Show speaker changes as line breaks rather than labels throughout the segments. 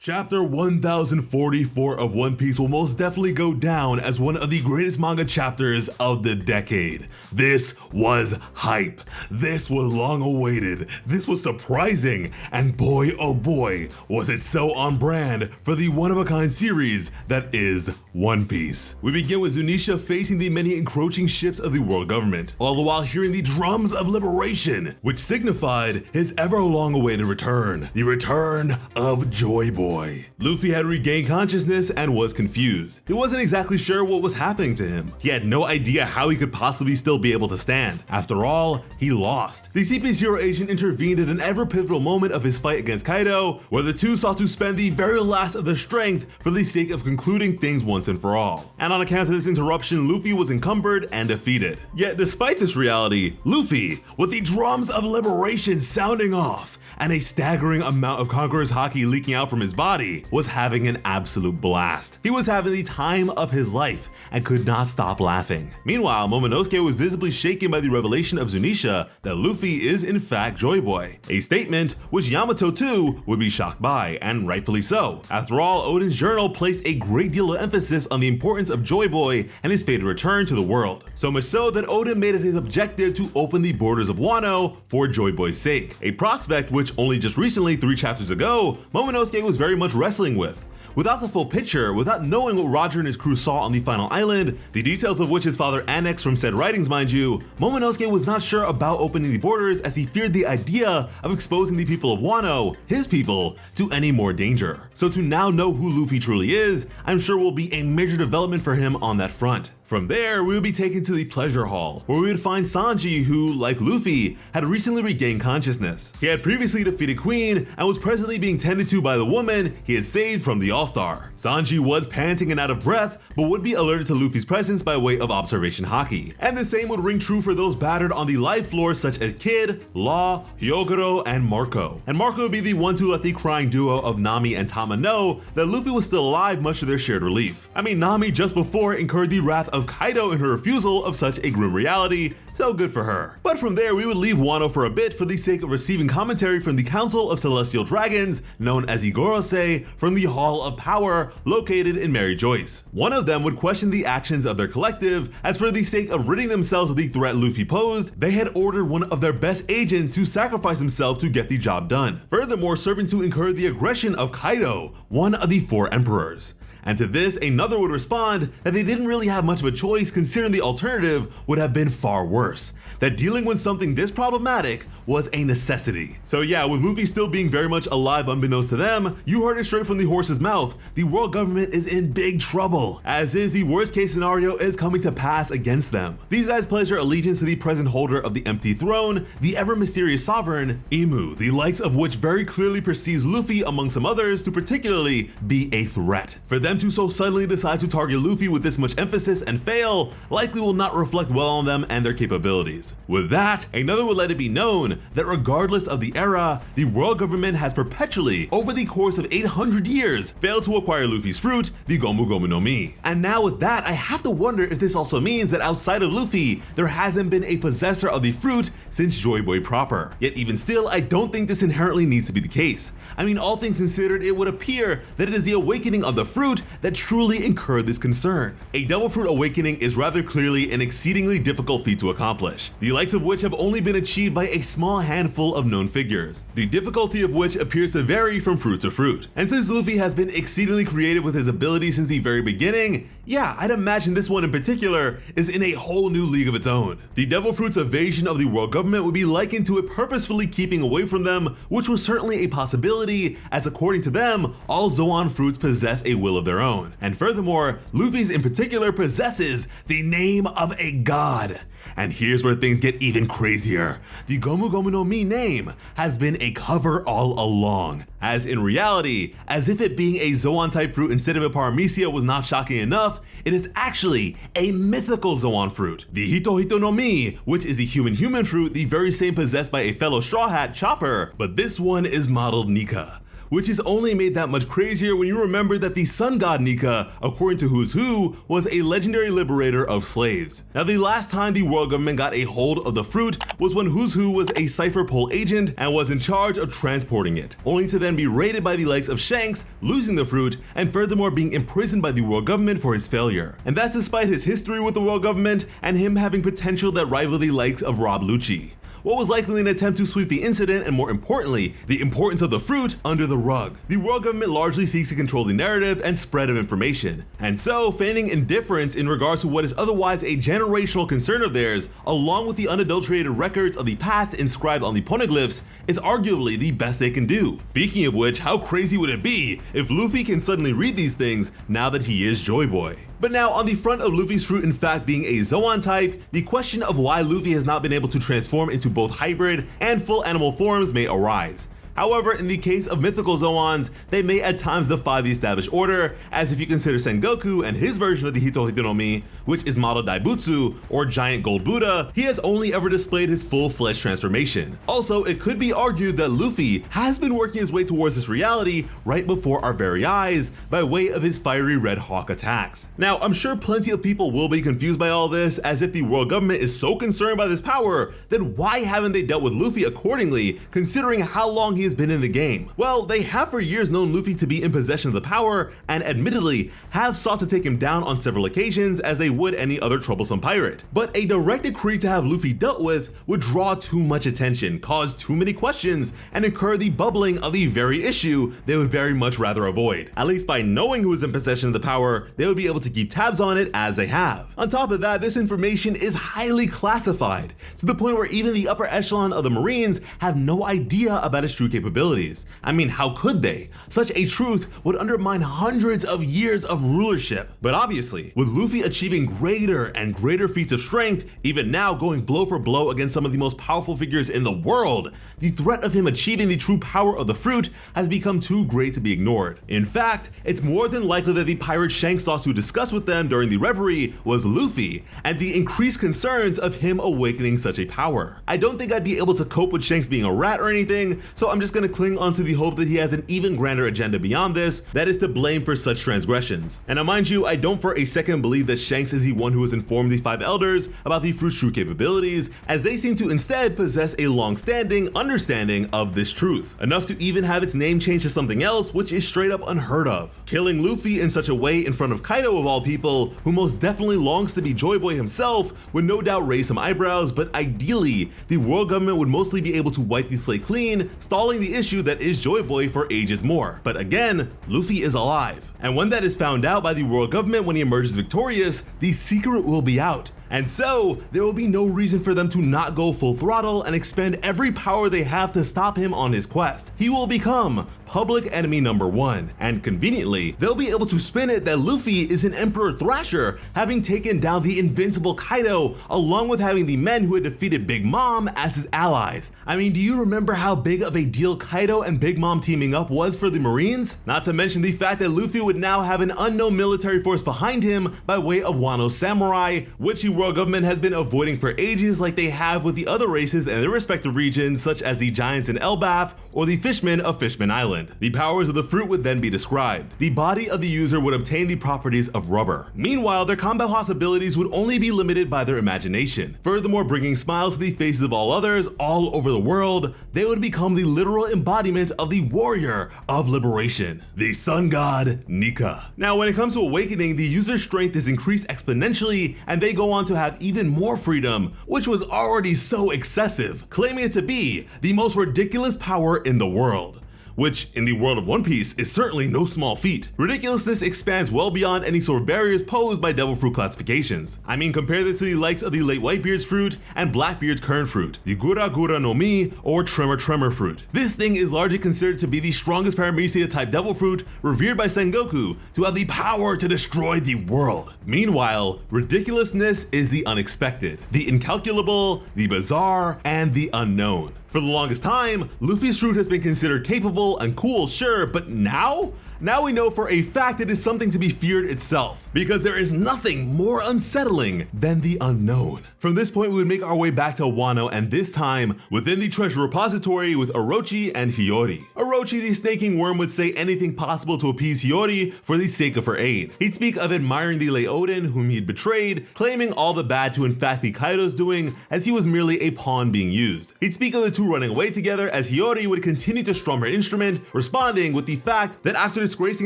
Chapter 1044 of One Piece will most definitely go down as one of the greatest manga chapters of the decade. This was hype. This was long awaited. This was surprising. And boy, oh boy, was it so on brand for the one-of-a-kind series that is One Piece. We begin with Zunisha facing the many encroaching ships of the world government, all the while hearing the drums of liberation, which signified his ever-long-awaited return, the return of Joy Boy. Luffy had regained consciousness and was confused. He wasn't exactly sure what was happening to him. He had no idea how he could possibly still be able to stand. After all, he lost. The CP0 agent intervened at an ever-pivotal moment of his fight against Kaido, where the two sought to spend the very last of their strength for the sake of concluding things once and for all. And on account of this interruption, Luffy was encumbered and defeated. Yet despite this reality, Luffy, with the drums of liberation sounding off, and a staggering amount of Conqueror's haki leaking out from his body, was having an absolute blast. He was having the time of his life and could not stop laughing. Meanwhile, Momonosuke was visibly shaken by the revelation of Zunisha that Luffy is in fact Joy Boy, a statement which Yamato too would be shocked by, and rightfully so. After all, Oden's journal placed a great deal of emphasis on the importance of Joy Boy and his fated return to the world. So much so that Oden made it his objective to open the borders of Wano for Joy Boy's sake, a prospect which only just recently, 3 chapters ago, Momonosuke was very much wrestling with. Without the full picture, without knowing what Roger and his crew saw on the final island, the details of which his father annexed from said writings mind you, Momonosuke was not sure about opening the borders as he feared the idea of exposing the people of Wano, his people, to any more danger. So to now know who Luffy truly is, I'm sure will be a major development for him on that front. From there, we would be taken to the pleasure hall, where we would find Sanji who, like Luffy, had recently regained consciousness. He had previously defeated Queen and was presently being tended to by the woman he had saved from the All-Star. Sanji was panting and out of breath, but would be alerted to Luffy's presence by way of observation haki. And the same would ring true for those battered on the live floor such as Kid, Law, Hyogoro, and Marco. And Marco would be the one to let the crying duo of Nami and Tama know that Luffy was still alive, much to their shared relief. I mean, Nami just before incurred the wrath of Kaido in her refusal of such a grim reality, so good for her. But from there, we would leave Wano for a bit for the sake of receiving commentary from the Council of Celestial Dragons, known as Igorose, from the Hall of Power, located in Mary Joyce. One of them would question the actions of their collective, as for the sake of ridding themselves of the threat Luffy posed, they had ordered one of their best agents to sacrifice himself to get the job done, furthermore serving to incur the aggression of Kaido, one of the 4 emperors. And to this, another would respond that they didn't really have much of a choice considering the alternative would have been far worse, that dealing with something this problematic was a necessity. So yeah, with Luffy still being very much alive unbeknownst to them, you heard it straight from the horse's mouth, the world government is in big trouble, as is the worst case scenario is coming to pass against them. These guys pledge their allegiance to the present holder of the empty throne, the ever mysterious sovereign, Imu, the likes of which very clearly perceives Luffy among some others to particularly be a threat. For them to so suddenly decide to target Luffy with this much emphasis and fail likely will not reflect well on them and their capabilities. With that, another would let it be known that regardless of the era, the world government has perpetually, over the course of 800 years, failed to acquire Luffy's fruit, the Gomu Gomu no Mi. And now with that, I have to wonder if this also means that outside of Luffy, there hasn't been a possessor of the fruit since Joy Boy proper. Yet even still, I don't think this inherently needs to be the case. I mean, all things considered, it would appear that it is the awakening of the fruit that truly incurred this concern. A devil fruit awakening is rather clearly an exceedingly difficult feat to accomplish, the likes of which have only been achieved by a small handful of known figures, the difficulty of which appears to vary from fruit to fruit. And since Luffy has been exceedingly creative with his abilities since the very beginning, yeah, I'd imagine this one in particular is in a whole new league of its own. The devil fruit's evasion of the world government would be likened to it purposefully keeping away from them, which was certainly a possibility, as according to them, all Zoan fruits possess a will of their own. And furthermore, Luffy's in particular possesses the name of a god. And here's where things get even crazier. The Gomu Gomu no Mi name has been a cover all along, as in reality, as if it being a Zoan type fruit instead of a Paramecia was not shocking enough, it is actually a mythical Zoan fruit, the Hito Hito no Mi, which is a human fruit, the very same possessed by a fellow Straw Hat, Chopper, but this one is modeled Nika, which is only made that much crazier when you remember that the sun god Nika, according to Who's Who, was a legendary liberator of slaves. Now, the last time the world government got a hold of the fruit was when Who's Who was a cipher pole agent and was in charge of transporting it, only to then be raided by the likes of Shanks, losing the fruit, and furthermore being imprisoned by the world government for his failure. And that's despite his history with the world government and him having potential that rival the likes of Rob Lucci. What was likely an attempt to sweep the incident and, more importantly, the importance of the fruit under the rug. The world government largely seeks to control the narrative and spread of information, and so feigning indifference in regards to what is otherwise a generational concern of theirs, along with the unadulterated records of the past inscribed on the poneglyphs, is arguably the best they can do. Speaking of which, how crazy would it be if Luffy can suddenly read these things now that he is Joy Boy? But now, on the front of Luffy's fruit in fact being a Zoan type, the question of why Luffy has not been able to transform into both hybrid and full animal forms may arise. However, in the case of mythical Zoans, they may at times defy the established order, as if you consider Sengoku and his version of the Hito Hito no Mi, which is modeled Daibutsu, or Giant Gold Buddha, he has only ever displayed his full-fledged transformation. Also, it could be argued that Luffy has been working his way towards this reality right before our very eyes by way of his fiery red hawk attacks. Now, I'm sure plenty of people will be confused by all this, as if the world government is so concerned by this power, then why haven't they dealt with Luffy accordingly, considering how long he has been in the game? Well, they have for years known Luffy to be in possession of the power, and admittedly have sought to take him down on several occasions as they would any other troublesome pirate. But a direct decree to have Luffy dealt with would draw too much attention, cause too many questions, and incur the bubbling of the very issue they would very much rather avoid. At least by knowing who is in possession of the power, they would be able to keep tabs on it as they have. On top of that, this information is highly classified, to the point where even the upper echelon of the Marines have no idea about its true capabilities. I mean, how could they? Such a truth would undermine hundreds of years of rulership. But obviously, with Luffy achieving greater and greater feats of strength, even now going blow for blow against some of the most powerful figures in the world, the threat of him achieving the true power of the fruit has become too great to be ignored. In fact, it's more than likely that the pirate Shanks sought to discuss with them during the reverie was Luffy, and the increased concerns of him awakening such a power. I don't think I'd be able to cope with Shanks being a rat or anything, so I'm just gonna cling onto the hope that he has an even grander agenda beyond this, that is to blame for such transgressions. And now mind you, I don't for a second believe that Shanks is the one who has informed the Five Elders about the fruit's true capabilities, as they seem to instead possess a long-standing understanding of this truth, enough to even have its name changed to something else, which is straight up unheard of. Killing Luffy in such a way in front of Kaido of all people, who most definitely longs to be Joy Boy himself, would no doubt raise some eyebrows, but ideally, the world government would mostly be able to wipe the slate clean, stalling the issue that is Joy Boy for ages more. But again, Luffy is alive, and when that is found out by the world government when he emerges victorious, the secret will be out. And so, there will be no reason for them to not go full throttle and expend every power they have to stop him on his quest. He will become public enemy number one, and conveniently, they'll be able to spin it that Luffy is an Emperor Thrasher, having taken down the invincible Kaido, along with having the men who had defeated Big Mom as his allies. I mean, do you remember how big of a deal Kaido and Big Mom teaming up was for the Marines? Not to mention the fact that Luffy would now have an unknown military force behind him by way of Wano's samurai, which the world government has been avoiding for ages, like they have with the other races and their respective regions, such as the giants in Elbaf or the fishmen of Fishman Island. The powers of the fruit would then be described. The body of the user would obtain the properties of rubber. Meanwhile, their combat possibilities would only be limited by their imagination. Furthermore, bringing smiles to the faces of all others all over the world, they would become the literal embodiment of the warrior of liberation, the sun god Nika. Now, when it comes to awakening, the user's strength is increased exponentially, and they go on to have even more freedom, which was already so excessive, claiming it to be the most ridiculous power in the world, which in the world of One Piece is certainly no small feat. Ridiculousness expands well beyond any sort of barriers posed by devil fruit classifications. I mean, compare this to the likes of the late Whitebeard's fruit and Blackbeard's current fruit, the Gura Gura no Mi or Tremor Tremor fruit. This thing is largely considered to be the strongest Paramecia type devil fruit, revered by Sengoku to have the power to destroy the world. Meanwhile, ridiculousness is the unexpected, the incalculable, the bizarre, and the unknown. For the longest time, Luffy's fruit has been considered capable and cool, sure, but now? Now we know for a fact it is something to be feared itself, because there is nothing more unsettling than the unknown. From this point, we would make our way back to Wano, and this time within the treasure repository with Orochi and Hiyori. Orochi, the snaking worm, would say anything possible to appease Hiyori for the sake of her aid. He'd speak of admiring the Leoden whom he had betrayed, claiming all the bad to in fact be Kaido's doing, as he was merely a pawn being used. He'd speak of the two running away together, as Hiyori would continue to strum her instrument, responding with the fact that after disgracing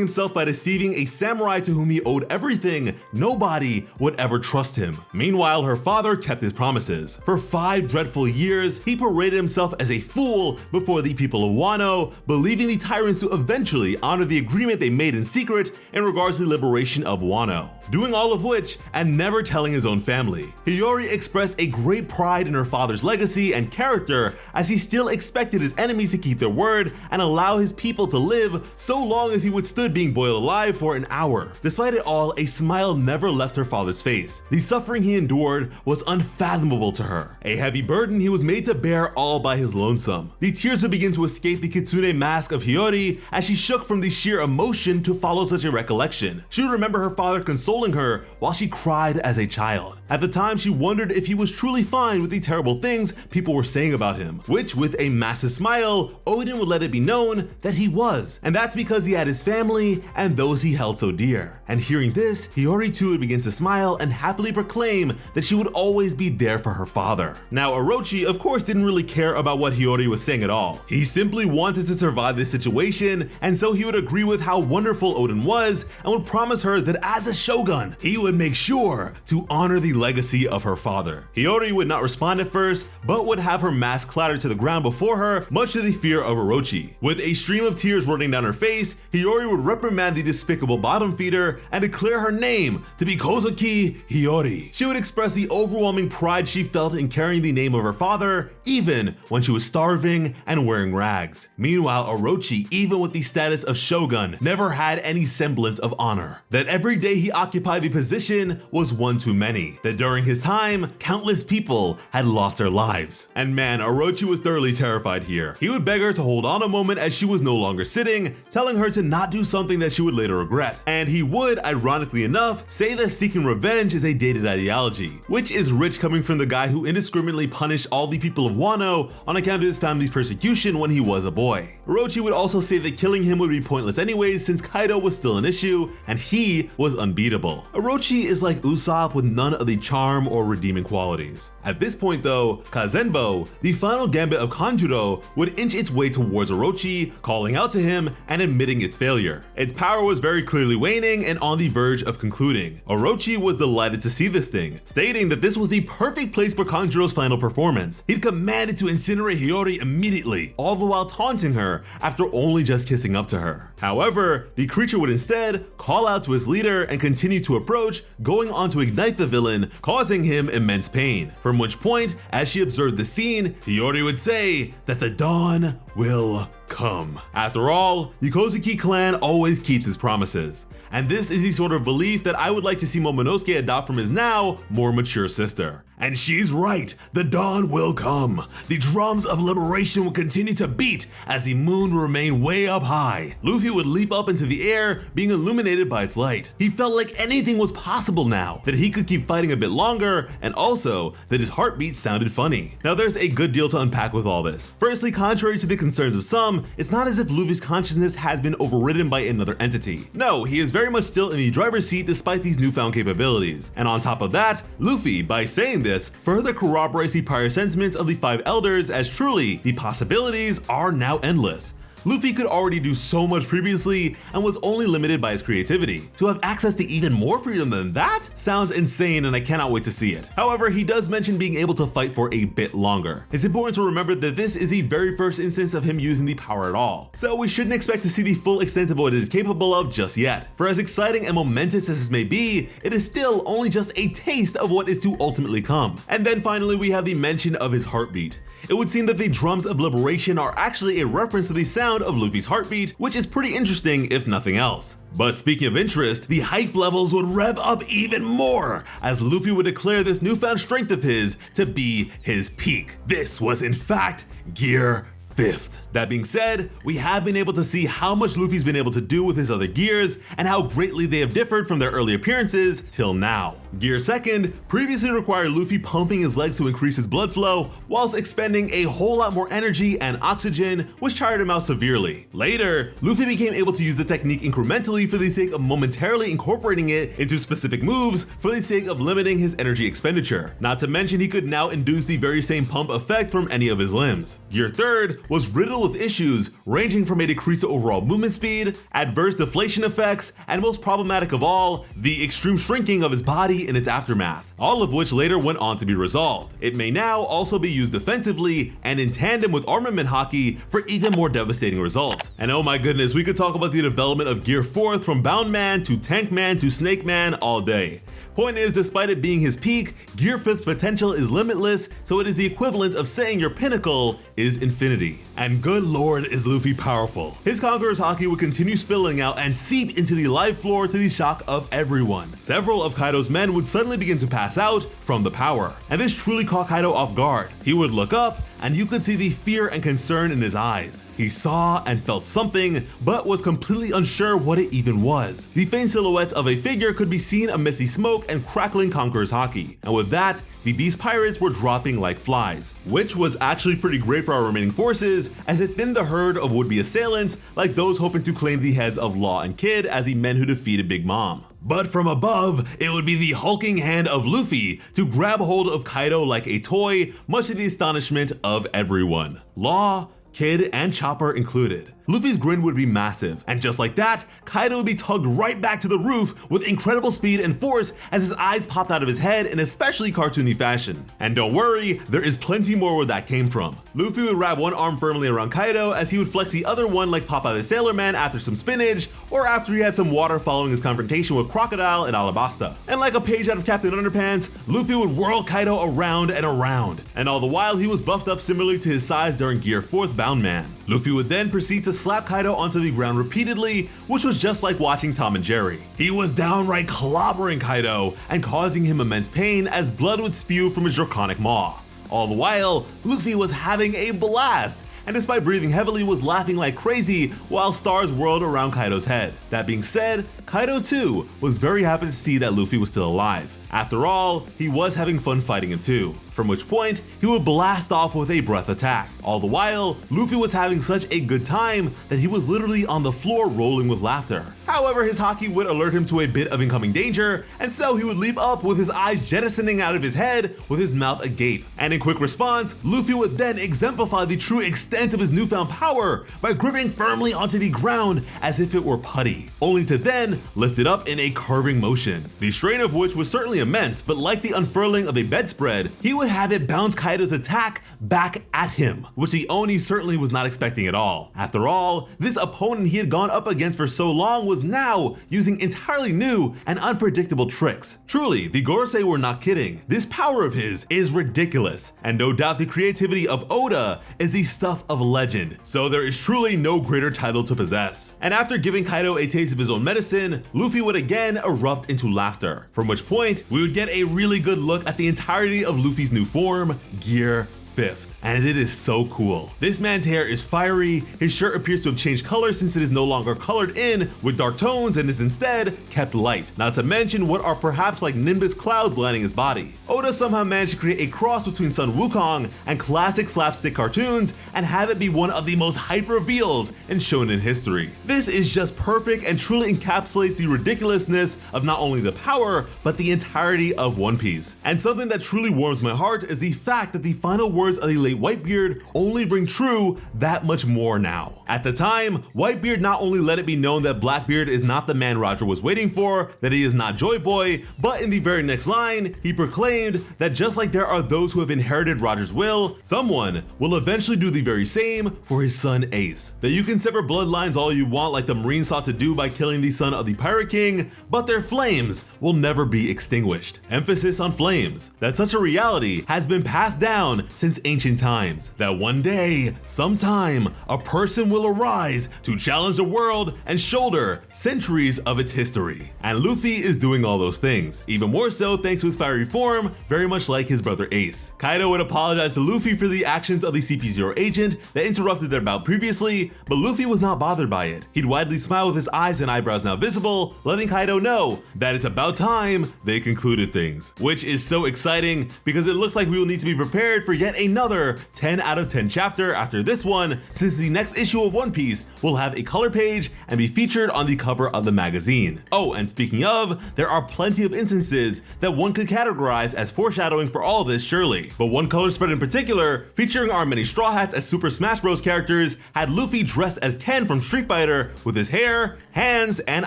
himself by deceiving a samurai to whom he owed everything, nobody would ever trust him. Meanwhile, her father kept his promises. For 5 dreadful years, he paraded himself as a fool before the people of Wano, believing the tyrants to eventually honor the agreement they made in secret in regards to the liberation of Wano. Doing all of which and never telling his own family. Hiyori expressed a great pride in her father's legacy and character, as he still expected his enemies to keep their word and allow his people to live so long as he withstood being boiled alive for an hour. Despite it all, a smile never left her father's face. The suffering he endured was unfathomable to her. A heavy burden he was made to bear all by his lonesome. The tears would begin to escape the kitsune mask of Hiyori as she shook from the sheer emotion to follow such a recollection. She would remember her father consoling her while she cried as a child. At the time, she wondered if he was truly fine with the terrible things people were saying about him, which with a massive smile, Odin would let it be known that he was. And that's because he had his family and those he held so dear. And hearing this, Hiyori too would begin to smile and happily proclaim that she would always be there for her father. Now, Orochi of course didn't really care about what Hiyori was saying at all. He simply wanted to survive this situation, and so he would agree with how wonderful Odin was and would promise her that as a shogun, he would make sure to honor the legacy of her father. Hiyori would not respond at first, but would have her mask clatter to the ground before her, much to the fear of Orochi. With a stream of tears running down her face, Hiyori would reprimand the despicable bottom feeder and declare her name to be Kozuki Hiyori. She would express the overwhelming pride she felt in carrying the name of her father, even when she was starving and wearing rags. Meanwhile, Orochi, even with the status of shogun, never had any semblance of honor. That every day he occupied the position was one too many. That during his time, countless people had lost their lives. And man, Orochi was thoroughly terrified here. He would beg her to hold on a moment as she was no longer sitting, telling her to not do something that she would later regret. And he would, ironically enough, say that seeking revenge is a dated ideology, which is rich coming from the guy who indiscriminately punished all the people of Wano on account of his family's persecution when he was a boy. Orochi would also say that killing him would be pointless anyways, since Kaido was still an issue and he was unbeatable. Orochi is like Usopp with none of the charm or redeeming qualities. At this point though, Kazenbo, the final gambit of Kanjuro, would inch its way towards Orochi, calling out to him and admitting its failure. Its power was very clearly waning and on the verge of concluding. Orochi was delighted to see this thing, stating that this was the perfect place for Kanjuro's final performance. He'd commanded to incinerate Hiyori immediately, all the while taunting her after only just kissing up to her. However, the creature would instead call out to his leader and continue to approach, going on to ignite the villain, causing him immense pain. From which point, as she observed the scene, Hiyori would say that the dawn will come. After all, the Kozuki clan always keeps its promises. And this is the sort of belief that I would like to see Momonosuke adopt from his now more mature sister. And she's right, the dawn will come. The drums of liberation will continue to beat as the moon remained way up high. Luffy would leap up into the air, being illuminated by its light. He felt like anything was possible now, that he could keep fighting a bit longer, and also that his heartbeat sounded funny. Now there's a good deal to unpack with all this. Firstly, contrary to the concerns of some, it's not as if Luffy's consciousness has been overridden by another entity. No, he is very much still in the driver's seat despite these newfound capabilities. And on top of that, Luffy, by saying this, further corroborates the prior sentiments of the 5 elders, as truly, the possibilities are now endless. Luffy could already do so much previously and was only limited by his creativity. To have access to even more freedom than that sounds insane, and I cannot wait to see it. However, he does mention being able to fight for a bit longer. It's important to remember that this is the very first instance of him using the power at all, so we shouldn't expect to see the full extent of what it is capable of just yet. For as exciting and momentous as this may be, it is still only just a taste of what is to ultimately come. And then finally we have the mention of his heartbeat. It would seem that the drums of liberation are actually a reference to the sound of Luffy's heartbeat, which is pretty interesting if nothing else. But speaking of interest, the hype levels would rev up even more as Luffy would declare this newfound strength of his to be his peak. This was in fact Gear 5th. That being said, we have been able to see how much Luffy's been able to do with his other gears and how greatly they have differed from their early appearances till now. Gear Second previously required Luffy pumping his legs to increase his blood flow whilst expending a whole lot more energy and oxygen, which tired him out severely. Later, Luffy became able to use the technique incrementally for the sake of momentarily incorporating it into specific moves for the sake of limiting his energy expenditure. Not to mention he could now induce the very same pump effect from any of his limbs. Gear Third was riddled with issues ranging from a decrease in overall movement speed, adverse deflation effects, and most problematic of all, the extreme shrinking of his body in its aftermath, all of which later went on to be resolved. It may now also be used defensively and in tandem with armament haki for even more devastating results. And oh my goodness, we could talk about the development of Gear Fourth from Bound Man to Tank Man to Snake Man all day. Point is, despite it being his peak, Gear 5's potential is limitless, so it is the equivalent of saying your pinnacle is infinity. And good lord is Luffy powerful. His Conqueror's Haki would continue spilling out and seep into the live floor to the shock of everyone. Several of Kaido's men would suddenly begin to pass out from the power, and this truly caught Kaido off guard. He would look up, and you could see the fear and concern in his eyes. He saw and felt something, but was completely unsure what it even was. The faint silhouette of a figure could be seen amidst the smoke and crackling Conqueror's Haki, and with that, the Beast Pirates were dropping like flies, which was actually pretty great for our remaining forces, as it thinned the herd of would-be assailants like those hoping to claim the heads of Law and Kid as the men who defeated Big Mom. But from above, it would be the hulking hand of Luffy to grab hold of Kaido like a toy, much to the astonishment of everyone. Law, Kid, and Chopper included. Luffy's grin would be massive, and just like that, Kaido would be tugged right back to the roof with incredible speed and force as his eyes popped out of his head in especially cartoony fashion. And don't worry, there is plenty more where that came from. Luffy would wrap one arm firmly around Kaido as he would flex the other one like Popeye the Sailor Man after some spinach, or after he had some water following his confrontation with Crocodile in Alabasta. And like a page out of Captain Underpants, Luffy would whirl Kaido around and around, and all the while he was buffed up similarly to his size during Gear 4th Bound Man. Luffy would then proceed to slap Kaido onto the ground repeatedly, which was just like watching Tom and Jerry. He was downright clobbering Kaido and causing him immense pain as blood would spew from his draconic maw. All the while, Luffy was having a blast, and despite breathing heavily was laughing like crazy while stars whirled around Kaido's head. That being said, Kaido too was very happy to see that Luffy was still alive. After all, he was having fun fighting him too, from which point he would blast off with a breath attack. All the while, Luffy was having such a good time that he was literally on the floor rolling with laughter. However, his haki would alert him to a bit of incoming danger, and so he would leap up with his eyes jettisoning out of his head with his mouth agape. And in quick response, Luffy would then exemplify the true extent of his newfound power by gripping firmly onto the ground as if it were putty, only to then lift it up in a curving motion, the strain of which was certainly immense, but like the unfurling of a bedspread, he would have it bounce Kaido's attack back at him, which the Oni certainly was not expecting at all. After all, this opponent he had gone up against for so long was now using entirely new and unpredictable tricks. Truly, the Gorosei were not kidding. This power of his is ridiculous, and no doubt the creativity of Oda is the stuff of legend, so there is truly no greater title to possess. And after giving Kaido a taste of his own medicine, Luffy would again erupt into laughter, from which point we would get a really good look at the entirety of Luffy's new form, Gear 5th. And it is so cool. This man's hair is fiery, his shirt appears to have changed color since it is no longer colored in with dark tones and is instead kept light, not to mention what are perhaps like nimbus clouds lining his body. Oda somehow managed to create a cross between Sun Wukong and classic slapstick cartoons and have it be one of the most hype reveals in shonen history. This is just perfect and truly encapsulates the ridiculousness of not only the power, but the entirety of One Piece. And something that truly warms my heart is the fact that the final words of the late Whitebeard only ring true that much more now. At the time, Whitebeard not only let it be known that Blackbeard is not the man Roger was waiting for, that he is not Joy Boy, but in the very next line, he proclaimed that just like there are those who have inherited Roger's will, someone will eventually do the very same for his son Ace. That you can sever bloodlines all you want like the Marines sought to do by killing the son of the Pirate King, but their flames will never be extinguished. Emphasis on flames. That such a reality has been passed down since since ancient times, that one day, sometime, a person will arise to challenge the world and shoulder centuries of its history. And Luffy is doing all those things, even more so thanks to his fiery form, very much like his brother Ace. Kaido would apologize to Luffy for the actions of the CP0 agent that interrupted their bout previously, but Luffy was not bothered by it. He'd widely smile with his eyes and eyebrows now visible, letting Kaido know that it's about time they concluded things. Which is so exciting because it looks like we will need to be prepared for yet another 10 out of 10 chapter after this one, since the next issue of One Piece will have a color page and be featured on the cover of the magazine. Oh, and speaking of, there are plenty of instances that one could categorize as foreshadowing for all this surely. But one color spread in particular, featuring our many Straw Hats as Super Smash Bros characters, had Luffy dressed as Ken from Street Fighter with his hair, hands, and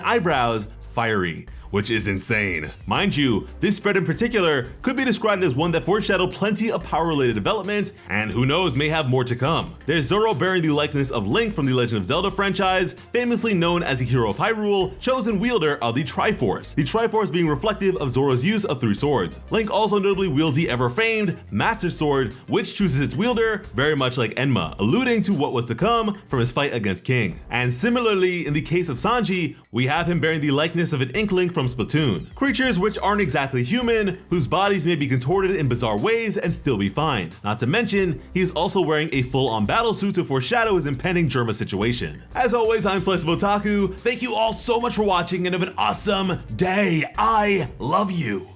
eyebrows fiery, which is insane. Mind you, this spread in particular could be described as one that foreshadowed plenty of power-related developments, and who knows, may have more to come. There's Zoro bearing the likeness of Link from the Legend of Zelda franchise, famously known as the hero of Hyrule, chosen wielder of the Triforce. The Triforce being reflective of Zoro's use of 3 swords. Link also notably wields the ever-famed Master Sword, which chooses its wielder very much like Enma, alluding to what was to come from his fight against King. And similarly, in the case of Sanji, we have him bearing the likeness of an Inkling from Splatoon. Creatures which aren't exactly human, whose bodies may be contorted in bizarre ways and still be fine. Not to mention, he is also wearing a full-on battle suit to foreshadow his impending Germa situation. As always, I'm Slice of Otaku. Thank you all so much for watching and have an awesome day. I love you.